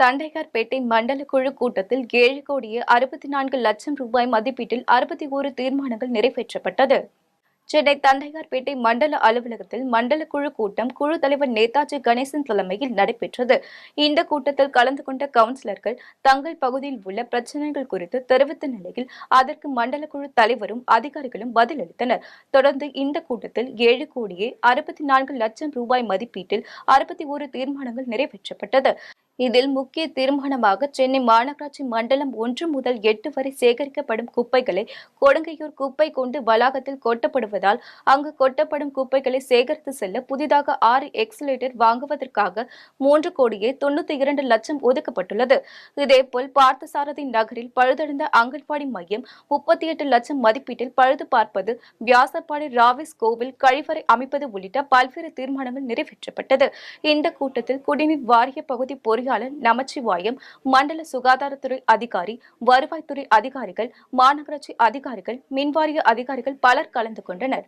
தண்டையார்பேட்டை மண்டல குழு கூட்டத்தில் 7,64,00,000 ரூபாய் மதிப்பீட்டில் 61 தீர்மானங்கள் நிறைவேற்றப்பட்டது. சென்னை தண்டையார்பேட்டை மண்டல அலுவலகத்தில் மண்டல குழு கூட்டம் குழு தலைவர் நேதாஜி கணேசன் தலைமையில் நடைபெற்றது. இந்த கூட்டத்தில் கலந்து கொண்ட கவுன்சிலர்கள் தங்கள் பகுதியில் உள்ள பிரச்சினைகள் குறித்து தெரிவித்த நிலையில் அதற்கு மண்டல குழு தலைவரும் அதிகாரிகளும் பதிலளித்தனர். தொடர்ந்து இந்த கூட்டத்தில் 7,64,00,000 ரூபாய் மதிப்பீட்டில் 61 தீர்மானங்கள் நிறைவேற்றப்பட்டது. இதில் முக்கிய தீர்மானமாக சென்னை மாநகராட்சி மண்டலம் 1 முதல் 8 வரை சேகரிக்கப்படும் குப்பைகளை கொடுங்கையூர் குப்பை கொண்டு வளாகத்தில் கொட்டப்படுவதால் அங்கு கொட்டப்படும் குப்பைகளை சேகரித்து செல்ல புதிதாக 6 எக்ஸலேட்டர் வாங்குவதற்காக 3,92,00,000 ஒதுக்கப்பட்டுள்ளது. இதேபோல் பார்த்தசாரதி நகரில் பழுதடைந்த அங்கன்வாடி மையம் 38 லட்சம் மதிப்பீட்டில் பழுது பார்ப்பது, வியாசப்பாடி ராவிஸ் கோவில் கழிவறை அமைப்பது உள்ளிட்ட பல்வேறு தீர்மானங்கள் நிறைவேற்றப்பட்டது. இந்த கூட்டத்தில் குடிநீர் வாரிய பகுதி பொறியாளர் நமச்சிவாயம், மண்டல சுகாதாரத்துறை அதிகாரி, வருவாய்த்துறை அதிகாரிகள், மாநகராட்சி அதிகாரிகள், மின்வாரிய அதிகாரிகள் பலர் கலந்து கொண்டனர்.